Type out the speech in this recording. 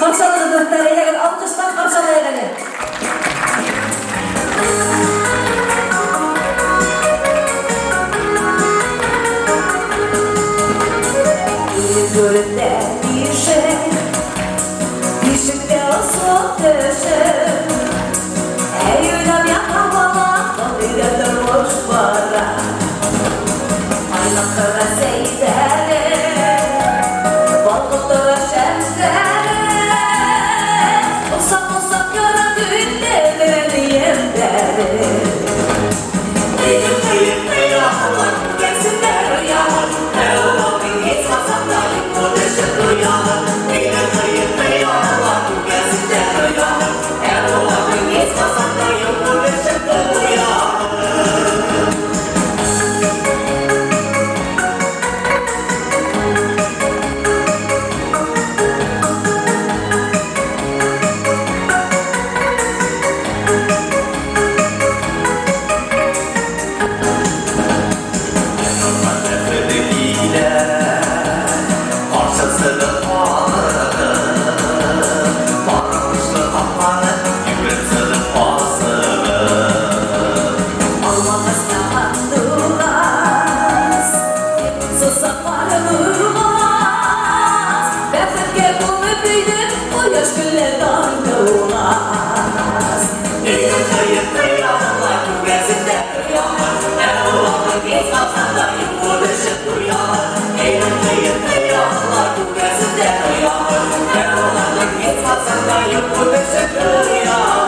Karşıladı dörtleri ile alkışlar karşılayalım. Gözümde bir şey, dişimde ıslık düşüm. Eylül'üm yakamama, kalıyla boş para. Aynaklara seydere, ballıklara şemsere. Uzak gördüğünde vereyim derim. Benim kıyımda yağlar, gelsinler yağlar. Ne olur bir hiç masamdayım, bu dışı duyalım. Benim kıyımda yağlar, gelsinler yağlar. Ne olur bir hiç masamdayım, bu dışı duyalım. You're